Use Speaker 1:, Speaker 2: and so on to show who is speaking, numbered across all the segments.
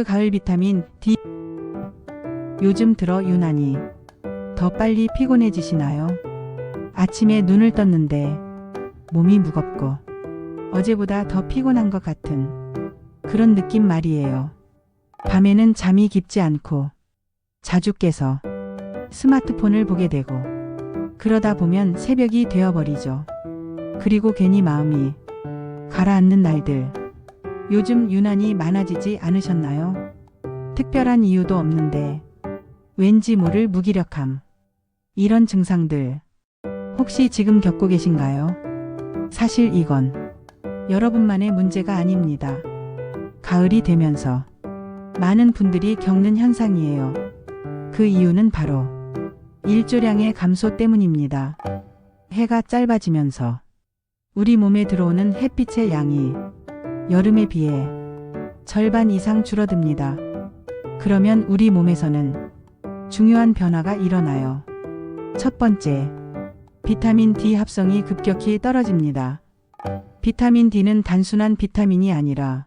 Speaker 1: 가을 비타민 D. 요즘 들어 유난히 더 빨리 피곤해지시나요? 아침에 눈을 떴는데 몸이 무겁고 어제보다 더 피곤한 것 같은 그런 느낌 말이에요. 밤에는 잠이 깊지 않고 자주 깨서 스마트폰을 보게 되고 그러다 보면 새벽이 되어버리죠. 그리고 괜히 마음이 가라앉는 날들 요즘 유난히 많아지지 않으셨나요? 특별한 이유도 없는데 왠지 모를 무기력함. 이런 증상들 혹시 지금 겪고 계신가요? 사실 이건 여러분만의 문제가 아닙니다. 가을이 되면서 많은 분들이 겪는 현상이에요. 그 이유는 바로 일조량의 감소 때문입니다. 해가 짧아지면서 우리 몸에 들어오는 햇빛의 양이 여름에 비해 절반 이상 줄어듭니다. 그러면 우리 몸에서는 중요한 변화가 일어나요. 첫 번째, 비타민 D 합성이 급격히 떨어집니다. 비타민 D는 단순한 비타민이 아니라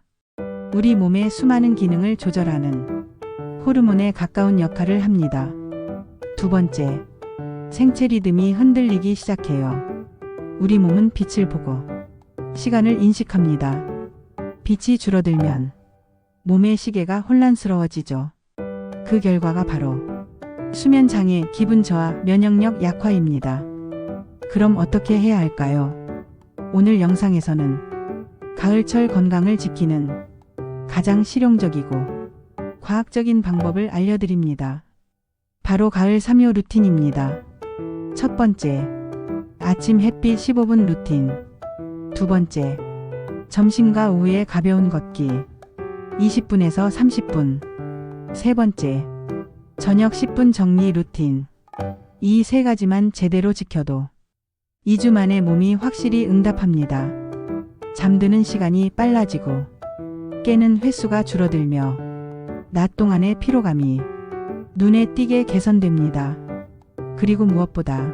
Speaker 1: 우리 몸의 수많은 기능을 조절하는 호르몬에 가까운 역할을 합니다. 두 번째, 생체 리듬이 흔들리기 시작해요. 우리 몸은 빛을 보고 시간을 인식합니다. 빛이 줄어들면 몸의 시계가 혼란스러워지죠. 그 결과가 바로 수면 장애, 기분 저하, 면역력 약화입니다. 그럼 어떻게 해야 할까요? 오늘 영상에서는 가을철 건강을 지키는 가장 실용적이고 과학적인 방법을 알려드립니다. 바로 가을 3요 루틴입니다. 첫 번째, 아침 햇빛 15분 루틴. 두 번째, 점심과 오후에 가벼운 걷기 20분에서 30분. 세 번째, 저녁 10분 정리 루틴. 이 세 가지만 제대로 지켜도 2주 만에 몸이 확실히 응답합니다. 잠드는 시간이 빨라지고 깨는 횟수가 줄어들며 낮 동안의 피로감이 눈에 띄게 개선됩니다. 그리고 무엇보다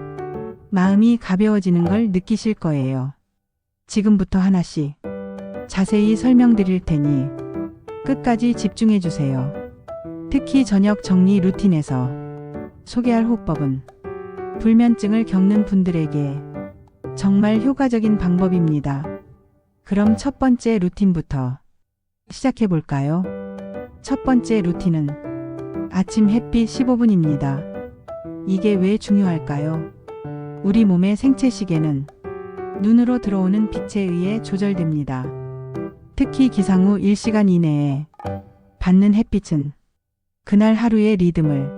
Speaker 1: 마음이 가벼워지는 걸 느끼실 거예요. 지금부터 하나씩 자세히 설명드릴 테니 끝까지 집중해 주세요. 특히 저녁 정리 루틴에서 소개할 호법은 불면증을 겪는 분들에게 정말 효과적인 방법입니다. 그럼 첫 번째 루틴부터 시작해 볼까요? 첫 번째 루틴은 아침 햇빛 15분입니다. 이게 왜 중요할까요? 우리 몸의 생체 시계는 눈으로 들어오는 빛에 의해 조절됩니다. 특히 기상 후 1시간 이내에 받는 햇빛은 그날 하루의 리듬을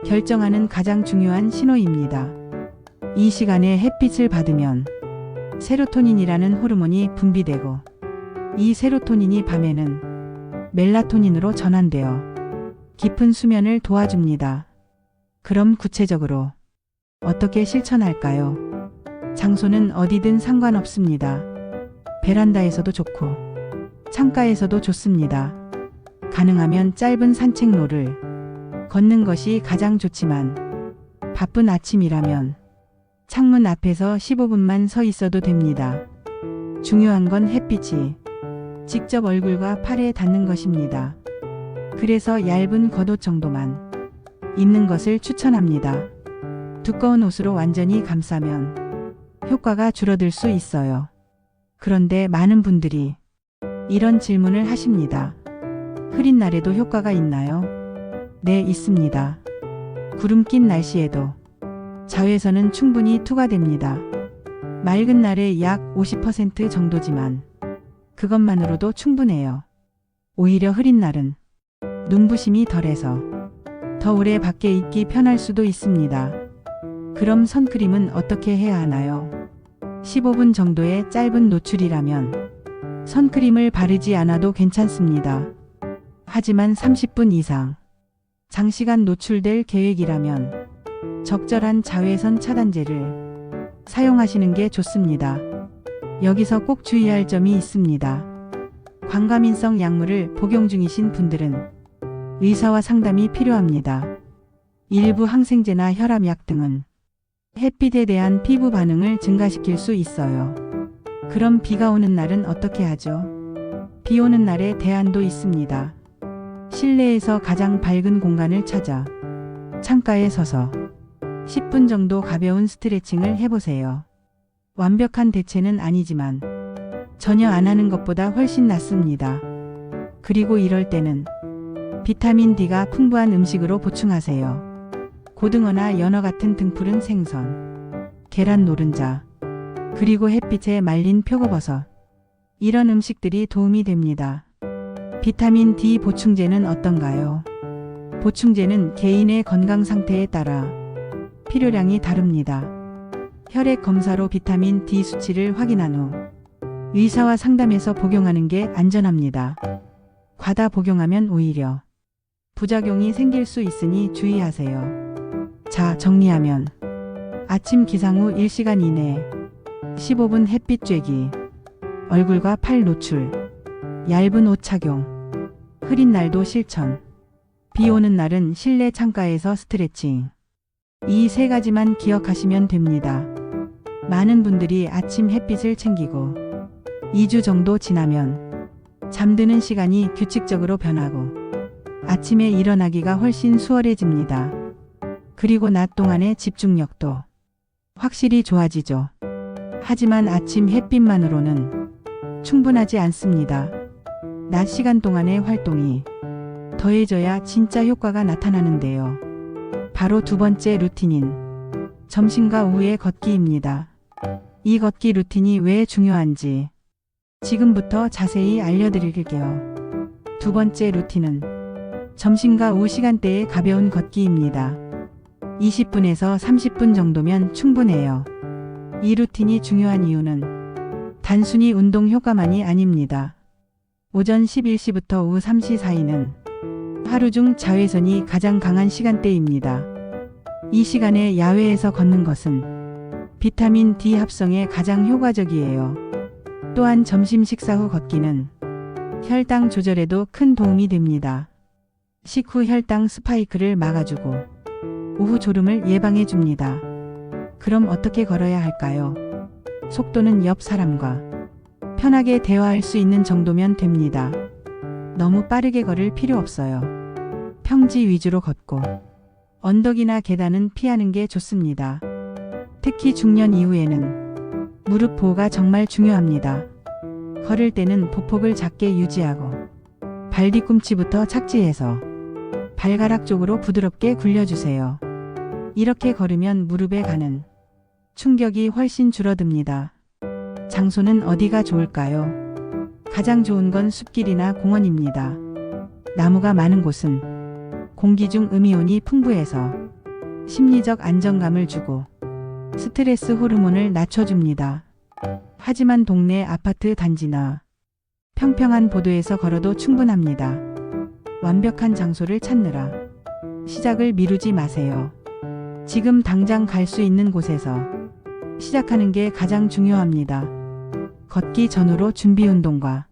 Speaker 1: 결정하는 가장 중요한 신호입니다. 이 시간에 햇빛을 받으면 세로토닌이라는 호르몬이 분비되고 이 세로토닌이 밤에는 멜라토닌으로 전환되어 깊은 수면을 도와줍니다. 그럼 구체적으로 어떻게 실천할까요? 장소는 어디든 상관없습니다. 베란다에서도 좋고 창가에서도 좋습니다. 가능하면 짧은 산책로를 걷는 것이 가장 좋지만 바쁜 아침이라면 창문 앞에서 15분만 서 있어도 됩니다. 중요한 건 햇빛이 직접 얼굴과 팔에 닿는 것입니다. 그래서 얇은 겉옷 정도만 입는 것을 추천합니다. 두꺼운 옷으로 완전히 감싸면 효과가 줄어들 수 있어요. 그런데 많은 분들이 이런 질문을 하십니다. 흐린 날에도 효과가 있나요? 네, 있습니다. 구름 낀 날씨에도 자외선은 충분히 투과됩니다. 맑은 날에 약 50% 정도지만 그것만으로도 충분해요. 오히려 흐린 날은 눈부심이 덜해서 더 오래 밖에 있기 편할 수도 있습니다. 그럼 선크림은 어떻게 해야 하나요? 15분 정도의 짧은 노출이라면 선크림을 바르지 않아도 괜찮습니다. 하지만 30분 이상 장시간 노출될 계획이라면 적절한 자외선 차단제를 사용하시는 게 좋습니다. 여기서 꼭 주의할 점이 있습니다. 광과민성 약물을 복용 중이신 분들은 의사와 상담이 필요합니다. 일부 항생제나 혈압약 등은 햇빛에 대한 피부 반응을 증가시킬 수 있어요. 그럼 비가 오는 날은 어떻게 하죠? 비 오는 날에 대안도 있습니다. 실내에서 가장 밝은 공간을 찾아 창가에 서서 10분 정도 가벼운 스트레칭을 해보세요. 완벽한 대체는 아니지만 전혀 안 하는 것보다 훨씬 낫습니다. 그리고 이럴 때는 비타민 D가 풍부한 음식으로 보충하세요. 고등어나 연어 같은 등푸른 생선, 계란 노른자, 그리고 햇빛에 말린 표고버섯. 이런 음식들이 도움이 됩니다. 비타민 D 보충제는 어떤가요? 보충제는 개인의 건강 상태에 따라 필요량이 다릅니다. 혈액 검사로 비타민 D 수치를 확인한 후 의사와 상담해서 복용하는 게 안전합니다. 과다 복용하면 오히려 부작용이 생길 수 있으니 주의하세요. 자, 정리하면 아침 기상 후 1시간 이내 15분 햇빛 쬐기, 얼굴과 팔 노출, 얇은 옷 착용, 흐린 날도 실천, 비 오는 날은 실내 창가에서 스트레칭. 이 세 가지만 기억하시면 됩니다. 많은 분들이 아침 햇빛을 챙기고 2주 정도 지나면 잠드는 시간이 규칙적으로 변하고 아침에 일어나기가 훨씬 수월해집니다. 그리고 낮 동안의 집중력도 확실히 좋아지죠. 하지만 아침 햇빛만으로는 충분하지 않습니다. 낮 시간 동안의 활동이 더해져야 진짜 효과가 나타나는데요. 바로 두 번째 루틴인 점심과 오후의 걷기입니다. 이 걷기 루틴이 왜 중요한지 지금부터 자세히 알려드릴게요. 두 번째 루틴은 점심과 오후 시간대의 가벼운 걷기입니다. 20분에서 30분 정도면 충분해요. 이 루틴이 중요한 이유는 단순히 운동 효과만이 아닙니다. 오전 11시부터 오후 3시 사이는 하루 중 자외선이 가장 강한 시간대입니다. 이 시간에 야외에서 걷는 것은 비타민 D 합성에 가장 효과적이에요. 또한 점심 식사 후 걷기는 혈당 조절에도 큰 도움이 됩니다. 식후 혈당 스파이크를 막아주고 오후 졸음을 예방해 줍니다. 그럼 어떻게 걸어야 할까요? 속도는 옆 사람과 편하게 대화할 수 있는 정도면 됩니다. 너무 빠르게 걸을 필요 없어요. 평지 위주로 걷고 언덕이나 계단은 피하는 게 좋습니다. 특히 중년 이후에는 무릎 보호가 정말 중요합니다. 걸을 때는 보폭을 작게 유지하고 발 뒤꿈치부터 착지해서 발가락 쪽으로 부드럽게 굴려주세요. 이렇게 걸으면 무릎에 가는 충격이 훨씬 줄어듭니다. 장소는 어디가 좋을까요? 가장 좋은 건 숲길이나 공원입니다. 나무가 많은 곳은 공기 중 음이온이 풍부해서 심리적 안정감을 주고 스트레스 호르몬을 낮춰줍니다. 하지만 동네 아파트 단지나 평평한 보도에서 걸어도 충분합니다. 완벽한 장소를 찾느라 시작을 미루지 마세요. 지금 당장 갈 수 있는 곳에서 시작하는 게 가장 중요합니다. 걷기 전후로 준비 운동과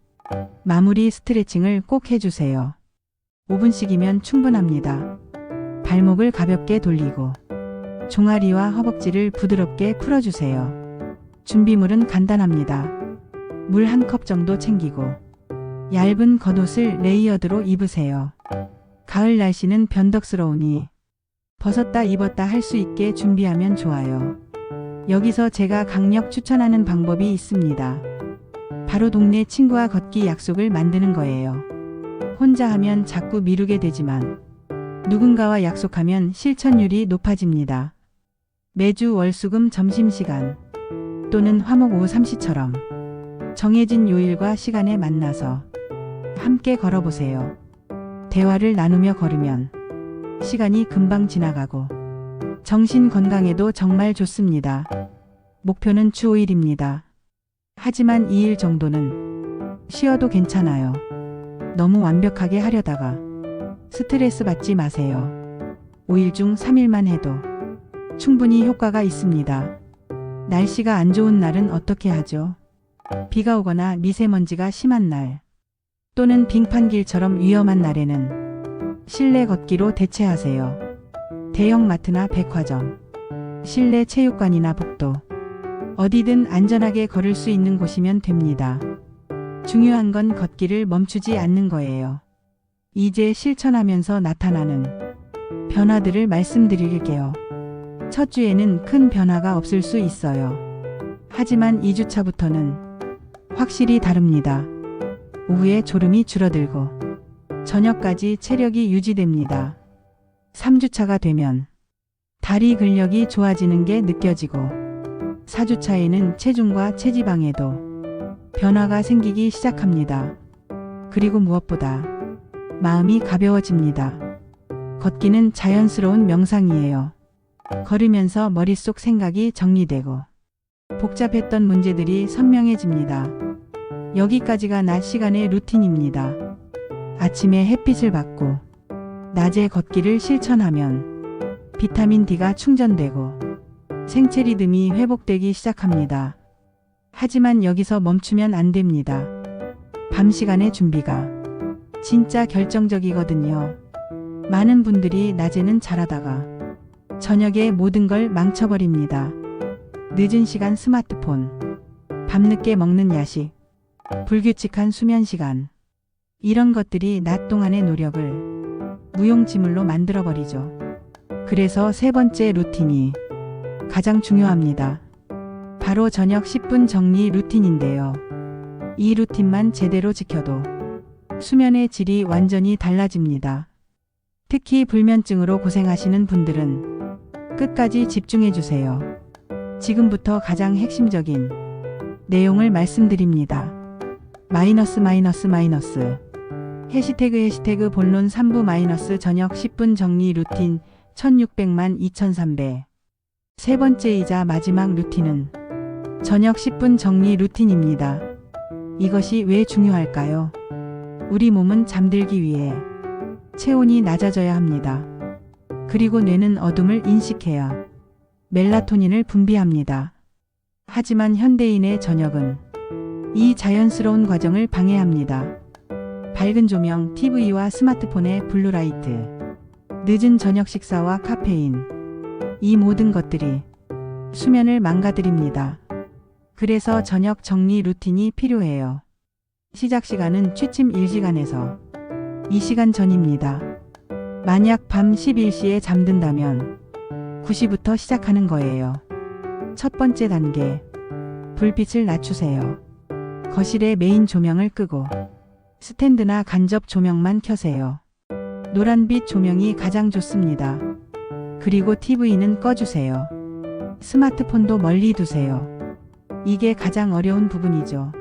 Speaker 1: 마무리 스트레칭을 꼭 해주세요. 5분씩이면 충분합니다. 발목을 가볍게 돌리고 종아리와 허벅지를 부드럽게 풀어주세요. 준비물은 간단합니다. 물 한 컵 정도 챙기고 얇은 겉옷을 레이어드로 입으세요. 가을 날씨는 변덕스러우니 벗었다 입었다 할 수 있게 준비하면 좋아요. 여기서 제가 강력 추천하는 방법이 있습니다. 바로 동네 친구와 걷기 약속을 만드는 거예요. 혼자 하면 자꾸 미루게 되지만 누군가와 약속하면 실천율이 높아집니다. 매주 월수금 점심시간 또는 화목 오후 3시처럼 정해진 요일과 시간에 만나서 함께 걸어보세요. 대화를 나누며 걸으면 시간이 금방 지나가고 정신 건강에도 정말 좋습니다. 목표는 주 5일입니다. 하지만 2일 정도는 쉬어도 괜찮아요. 너무 완벽하게 하려다가 스트레스 받지 마세요. 5일 중 3일만 해도 충분히 효과가 있습니다. 날씨가 안 좋은 날은 어떻게 하죠? 비가 오거나 미세먼지가 심한 날 또는 빙판길처럼 위험한 날에는 실내 걷기로 대체하세요. 대형 마트나 백화점, 실내 체육관이나 복도, 어디든 안전하게 걸을 수 있는 곳이면 됩니다. 중요한 건 걷기를 멈추지 않는 거예요. 이제 실천하면서 나타나는 변화들을 말씀드릴게요. 첫 주에는 큰 변화가 없을 수 있어요. 하지만 2주차부터는 확실히 다릅니다. 오후에 졸음이 줄어들고 저녁까지 체력이 유지됩니다. 3주차가 되면 다리 근력이 좋아지는 게 느껴지고 4주차에는 체중과 체지방에도 변화가 생기기 시작합니다. 그리고 무엇보다 마음이 가벼워집니다. 걷기는 자연스러운 명상이에요. 걸으면서 머릿속 생각이 정리되고 복잡했던 문제들이 선명해집니다. 여기까지가 낮 시간의 루틴입니다. 아침에 햇빛을 받고 낮에 걷기를 실천하면 비타민 D가 충전되고 생체 리듬이 회복되기 시작합니다. 하지만 여기서 멈추면 안 됩니다. 밤 시간의 준비가 진짜 결정적이거든요. 많은 분들이 낮에는 잘하다가 저녁에 모든 걸 망쳐버립니다. 늦은 시간 스마트폰, 밤늦게 먹는 야식, 불규칙한 수면 시간, 이런 것들이 낮 동안의 노력을 무용지물로 만들어버리죠. 그래서 세 번째 루틴이 가장 중요합니다. 바로 저녁 10분 정리 루틴인데요. 이 루틴만 제대로 지켜도 수면의 질이 완전히 달라집니다. 특히 불면증으로 고생하시는 분들은 끝까지 집중해 주세요. 지금부터 가장 핵심적인 내용을 말씀드립니다. 해시태그 본론 3부 저녁 10분 정리 루틴 1600만 2300. 세 번째이자 마지막 루틴은 저녁 10분 정리 루틴입니다. 이것이 왜 중요할까요? 우리 몸은 잠들기 위해 체온이 낮아져야 합니다. 그리고 뇌는 어둠을 인식해야 멜라토닌을 분비합니다. 하지만 현대인의 저녁은 이 자연스러운 과정을 방해합니다. 밝은 조명, TV와 스마트폰의 블루라이트, 늦은 저녁 식사와 카페인, 이 모든 것들이 수면을 망가뜨립니다. 그래서 저녁 정리 루틴이 필요해요. 시작 시간은 취침 1시간에서 2시간 전입니다. 만약 밤 11시에 잠든다면 9시부터 시작하는 거예요. 첫 번째 단계, 불빛을 낮추세요. 거실의 메인 조명을 끄고 스탠드나 간접 조명만 켜세요. 노란빛 조명이 가장 좋습니다. 그리고 TV는 꺼주세요. 스마트폰도 멀리 두세요. 이게 가장 어려운 부분이죠.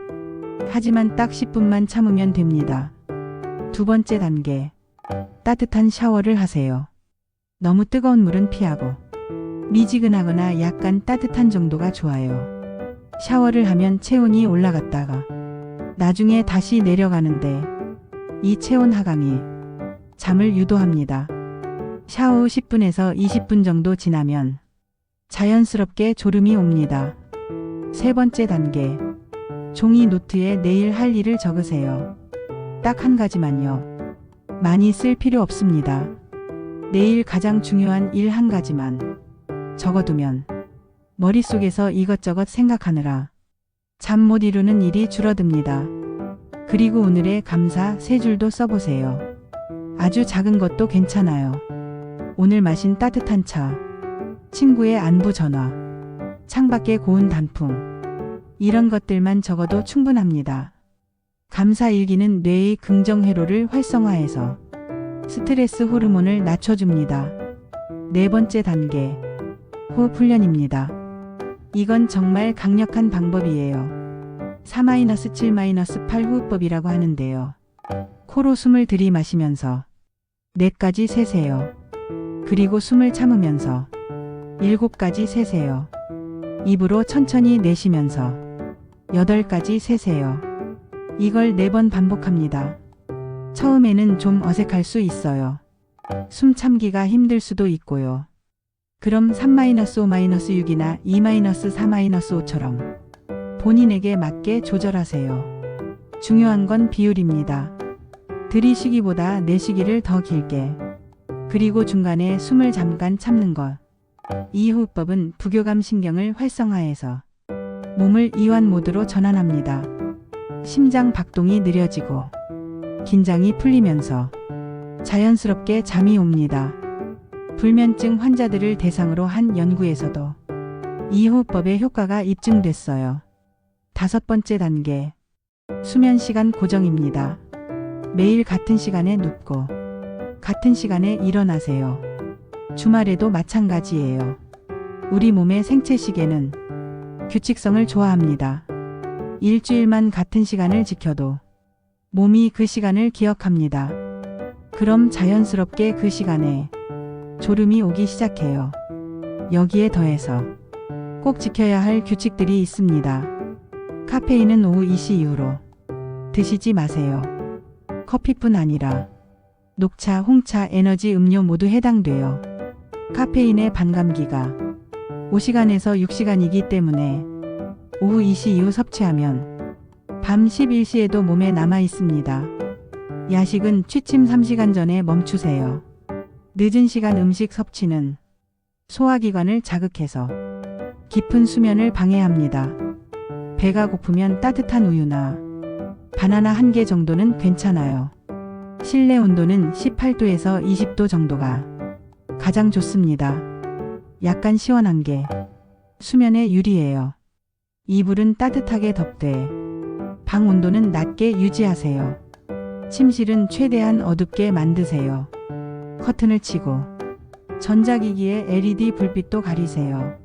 Speaker 1: 하지만 딱 10분만 참으면 됩니다. 두 번째 단계, 따뜻한 샤워를 하세요. 너무 뜨거운 물은 피하고 미지근하거나 약간 따뜻한 정도가 좋아요. 샤워를 하면 체온이 올라갔다가 나중에 다시 내려가는데 이 체온 하강이 잠을 유도합니다. 샤워 후 10분에서 20분 정도 지나면 자연스럽게 졸음이 옵니다. 세 번째 단계, 종이 노트에 내일 할 일을 적으세요. 딱 한 가지만요. 많이 쓸 필요 없습니다. 내일 가장 중요한 일 한 가지만 적어두면 머릿속에서 이것저것 생각하느라 잠 못 이루는 일이 줄어듭니다. 그리고 오늘의 감사 3줄도 써보세요. 아주 작은 것도 괜찮아요. 오늘 마신 따뜻한 차, 친구의 안부 전화, 창밖의 고운 단풍, 이런 것들만 적어도 충분합니다. 감사 일기는 뇌의 긍정 회로를 활성화해서 스트레스 호르몬을 낮춰줍니다. 네 번째 단계, 호흡 훈련입니다. 이건 정말 강력한 방법이에요. 4-7-8 호흡법이라고 하는데요. 코로 숨을 들이마시면서 4까지 세세요. 그리고 숨을 참으면서 7까지 세세요. 입으로 천천히 내쉬면서 8까지 세세요. 이걸 4번 반복합니다. 처음에는 좀 어색할 수 있어요. 숨 참기가 힘들 수도 있고요. 그럼 3-5-6이나 2-4-5처럼 본인에게 맞게 조절하세요. 중요한 건 비율입니다. 들이쉬기보다 내쉬기를 더 길게, 그리고 중간에 숨을 잠깐 참는 것. 이 호흡법은 부교감 신경을 활성화해서 몸을 이완 모드로 전환합니다. 심장 박동이 느려지고 긴장이 풀리면서 자연스럽게 잠이 옵니다. 불면증 환자들을 대상으로 한 연구에서도 이 호흡법의 효과가 입증됐어요. 5번째 단계. 수면 시간 고정입니다. 매일 같은 시간에 눕고 같은 시간에 일어나세요. 주말에도 마찬가지예요. 우리 몸의 생체 시계는 규칙성을 좋아합니다. 일주일만 같은 시간을 지켜도 몸이 그 시간을 기억합니다. 그럼 자연스럽게 그 시간에 졸음이 오기 시작해요. 여기에 더해서 꼭 지켜야 할 규칙들이 있습니다. 카페인은 오후 2시 이후로 드시지 마세요. 커피뿐 아니라 녹차, 홍차, 에너지 음료 모두 해당돼요. 카페인의 반감기가 5시간에서 6시간이기 때문에 오후 2시 이후 섭취하면 밤 11시에도 몸에 남아 있습니다. 야식은 취침 3시간 전에 멈추세요. 늦은 시간 음식 섭취는 소화기관을 자극해서 깊은 수면을 방해합니다. 배가 고프면 따뜻한 우유나 바나나 1개 정도는 괜찮아요. 실내 온도는 18도에서 20도 정도가 가장 좋습니다. 약간 시원한 게 수면에 유리해요. 이불은 따뜻하게 덮되 방 온도는 낮게 유지하세요. 침실은 최대한 어둡게 만드세요. 커튼을 치고 전자기기에 LED 불빛도 가리세요.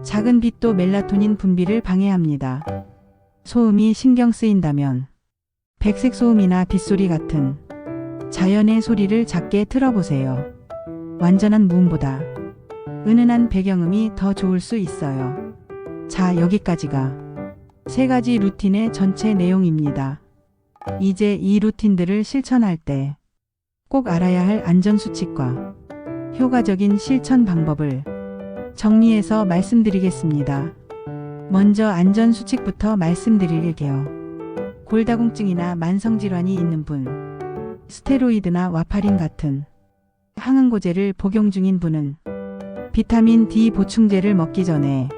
Speaker 1: 작은 빛도 멜라토닌 분비를 방해합니다. 소음이 신경 쓰인다면 백색 소음이나 빗소리 같은 자연의 소리를 작게 틀어보세요. 완전한 무음보다 은은한 배경음이 더 좋을 수 있어요. 자, 여기까지가 3가지 루틴의 전체 내용입니다. 이제 이 루틴들을 실천할 때 꼭 알아야 할 안전수칙과 효과적인 실천 방법을 정리해서 말씀드리겠습니다. 먼저 안전수칙부터 말씀드릴게요. 골다공증이나 만성질환이 있는 분, 스테로이드나 와파린 같은 항응고제를 복용 중인 분은 비타민 D 보충제를 먹기 전에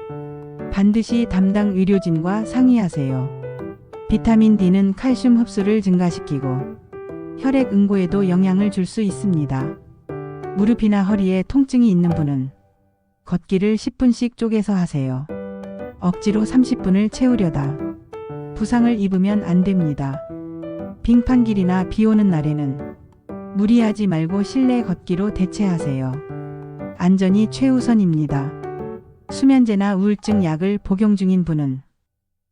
Speaker 1: 반드시 담당 의료진과 상의하세요. 비타민 D는 칼슘 흡수를 증가시키고 혈액 응고에도 영향을 줄 수 있습니다. 무릎이나 허리에 통증이 있는 분은 걷기를 10분씩 쪼개서 하세요. 억지로 30분을 채우려다 부상을 입으면 안 됩니다. 빙판길이나 비 오는 날에는 무리하지 말고 실내 걷기로 대체하세요. 안전이 최우선입니다. 수면제나 우울증 약을 복용 중인 분은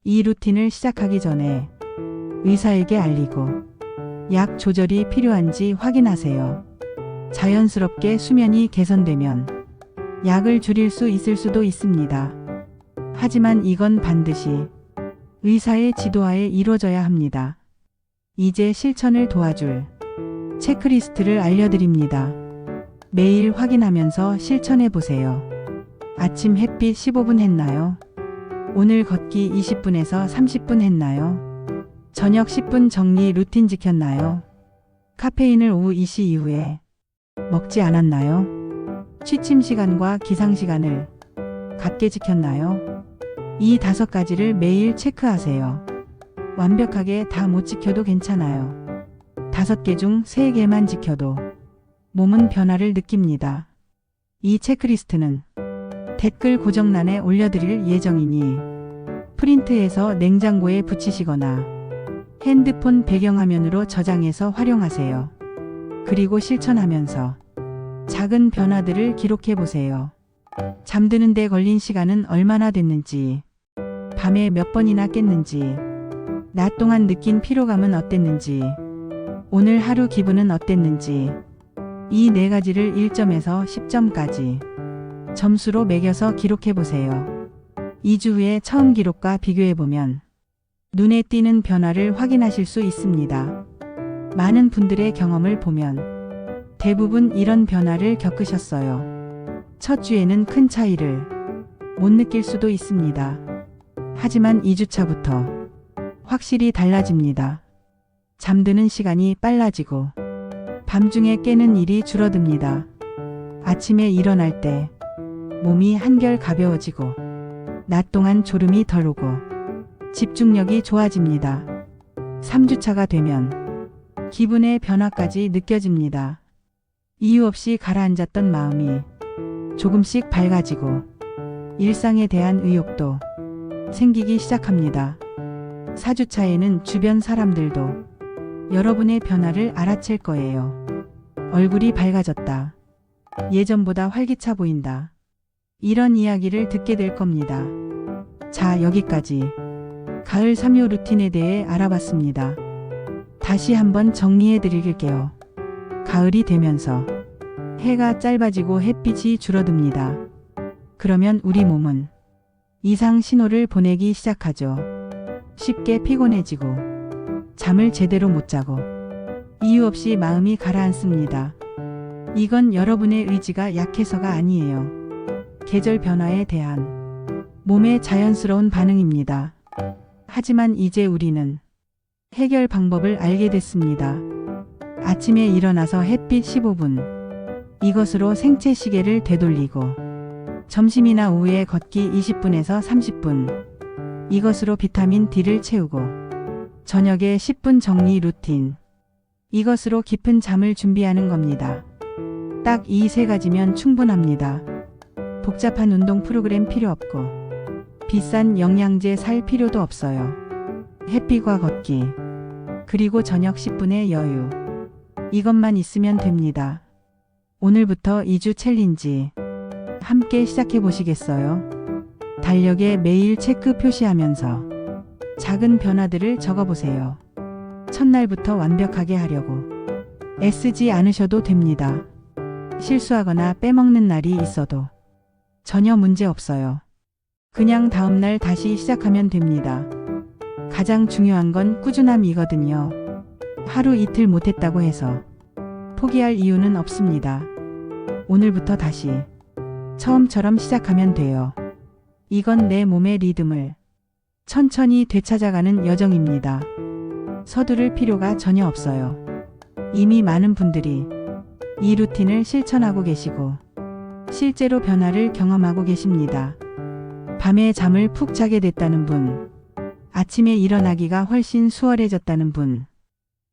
Speaker 1: 이 루틴을 시작하기 전에 의사에게 알리고 약 조절이 필요한지 확인하세요. 자연스럽게 수면이 개선되면 약을 줄일 수 있을 수도 있습니다. 하지만 이건 반드시 의사의 지도하에 이루어져야 합니다. 이제 실천을 도와줄 체크리스트를 알려드립니다. 매일 확인하면서 실천해 보세요. 아침 햇빛 15분 했나요? 오늘 걷기 20분에서 30분 했나요? 저녁 10분 정리 루틴 지켰나요? 카페인을 오후 2시 이후에 먹지 않았나요? 취침 시간과 기상 시간을 같게 지켰나요? 이 5가지를 매일 체크하세요. 완벽하게 다 못 지켜도 괜찮아요. 5개 중 3개만 지켜도 몸은 변화를 느낍니다. 이 체크리스트는 댓글 고정란에 올려드릴 예정이니 프린트해서 냉장고에 붙이시거나 핸드폰 배경화면으로 저장해서 활용하세요. 그리고 실천하면서 작은 변화들을 기록해 보세요. 잠드는 데 걸린 시간은 얼마나 됐는지, 밤에 몇 번이나 깼는지, 낮 동안 느낀 피로감은 어땠는지, 오늘 하루 기분은 어땠는지, 이 4가지를 1점에서 10점까지 점수로 매겨서 기록해 보세요. 2주 후에 처음 기록과 비교해 보면 눈에 띄는 변화를 확인하실 수 있습니다. 많은 분들의 경험을 보면 대부분 이런 변화를 겪으셨어요. 첫 주에는 큰 차이를 못 느낄 수도 있습니다. 하지만 2주차부터 확실히 달라집니다. 잠드는 시간이 빨라지고 밤중에 깨는 일이 줄어듭니다. 아침에 일어날 때 몸이 한결 가벼워지고 낮 동안 졸음이 덜 오고 집중력이 좋아집니다. 3주차가 되면 기분의 변화까지 느껴집니다. 이유 없이 가라앉았던 마음이 조금씩 밝아지고 일상에 대한 의욕도 생기기 시작합니다. 4주차에는 주변 사람들도 여러분의 변화를 알아챌 거예요. 얼굴이 밝아졌다. 예전보다 활기차 보인다. 이런 이야기를 듣게 될 겁니다. 자, 여기까지 가을 3요 루틴에 대해 알아봤습니다. 다시 한번 정리해 드릴게요. 가을이 되면서 해가 짧아지고 햇빛이 줄어듭니다. 그러면 우리 몸은 이상 신호를 보내기 시작하죠. 쉽게 피곤해지고 잠을 제대로 못 자고 이유 없이 마음이 가라앉습니다. 이건 여러분의 의지가 약해서가 아니에요. 계절 변화에 대한 몸의 자연스러운 반응입니다. 하지만 이제 우리는 해결 방법을 알게 됐습니다. 아침에 일어나서 햇빛 15분, 이것으로 생체 시계를 되돌리고 점심이나 오후에 걷기 20분에서 30분, 이것으로 비타민 D를 채우고 저녁에 10분 정리 루틴, 이것으로 깊은 잠을 준비하는 겁니다. 딱 이 세 가지면 충분합니다. 복잡한 운동 프로그램 필요 없고 비싼 영양제 살 필요도 없어요. 햇빛과 걷기, 그리고 저녁 10분의 여유, 이것만 있으면 됩니다. 오늘부터 2주 챌린지 함께 시작해 보시겠어요? 달력에 매일 체크 표시하면서 작은 변화들을 적어보세요. 첫날부터 완벽하게 하려고 애쓰지 않으셔도 됩니다. 실수하거나 빼먹는 날이 있어도 전혀 문제 없어요. 그냥 다음날 다시 시작하면 됩니다. 가장 중요한 건 꾸준함이거든요. 하루 이틀 못했다고 해서 포기할 이유는 없습니다. 오늘부터 다시 처음처럼 시작하면 돼요. 이건 내 몸의 리듬을 천천히 되찾아가는 여정입니다. 서두를 필요가 전혀 없어요. 이미 많은 분들이 이 루틴을 실천하고 계시고 실제로 변화를 경험하고 계십니다. 밤에 잠을 푹 자게 됐다는 분, 아침에 일어나기가 훨씬 수월해졌다는 분,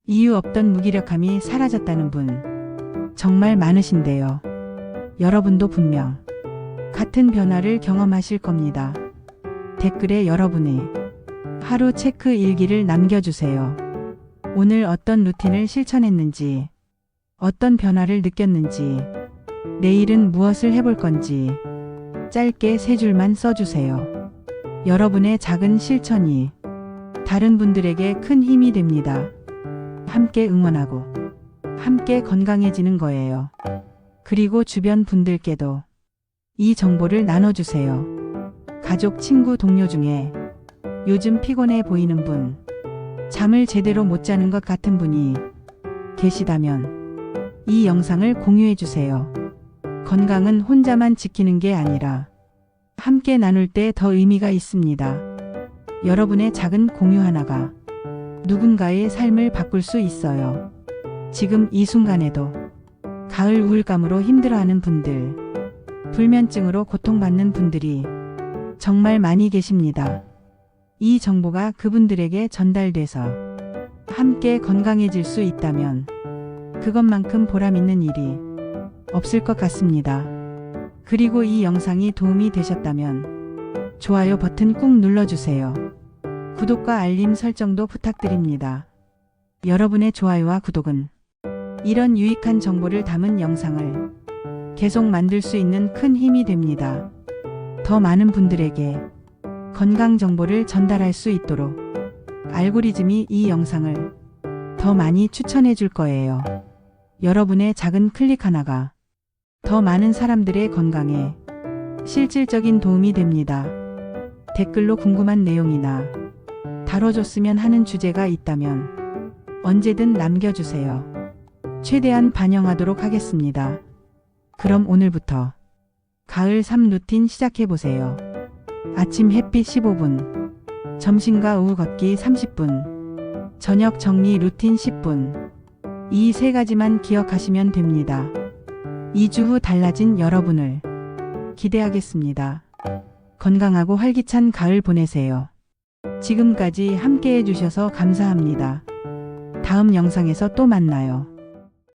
Speaker 1: 이유 없던 무기력함이 사라졌다는 분, 정말 많으신데요. 여러분도 분명 같은 변화를 경험하실 겁니다. 댓글에 여러분의 하루 체크 일기를 남겨주세요. 오늘 어떤 루틴을 실천했는지, 어떤 변화를 느꼈는지, 내일은 무엇을 해볼 건지 짧게 3줄만 써주세요. 여러분의 작은 실천이 다른 분들에게 큰 힘이 됩니다. 함께 응원하고 함께 건강해지는 거예요. 그리고 주변 분들께도 이 정보를 나눠주세요. 가족, 친구, 동료 중에 요즘 피곤해 보이는 분, 잠을 제대로 못 자는 것 같은 분이 계시다면 이 영상을 공유해주세요. 건강은 혼자만 지키는 게 아니라 함께 나눌 때 더 의미가 있습니다. 여러분의 작은 공유 하나가 누군가의 삶을 바꿀 수 있어요. 지금 이 순간에도 가을 우울감으로 힘들어하는 분들, 불면증으로 고통받는 분들이 정말 많이 계십니다. 이 정보가 그분들에게 전달돼서 함께 건강해질 수 있다면 그것만큼 보람 있는 일이 없을 것 같습니다. 그리고 이 영상이 도움이 되셨다면 좋아요 버튼 꾹 눌러주세요. 구독과 알림 설정도 부탁드립니다. 여러분의 좋아요와 구독은 이런 유익한 정보를 담은 영상을 계속 만들 수 있는 큰 힘이 됩니다. 더 많은 분들에게 건강 정보를 전달할 수 있도록 알고리즘이 이 영상을 더 많이 추천해 줄 거예요. 여러분의 작은 클릭 하나가 더 많은 사람들의 건강에 실질적인 도움이 됩니다. 댓글로 궁금한 내용이나 다뤄줬으면 하는 주제가 있다면 언제든 남겨주세요. 최대한 반영하도록 하겠습니다. 그럼 오늘부터 가을 3 루틴 시작해보세요. 아침 햇빛 15분, 점심과 오후 걷기 30분, 저녁 정리 루틴 10분. 이 세 가지만 기억하시면 됩니다. 2주 후 달라진 여러분을 기대하겠습니다. 건강하고 활기찬 가을 보내세요. 지금까지 함께 해주셔서 감사합니다. 다음 영상에서 또 만나요.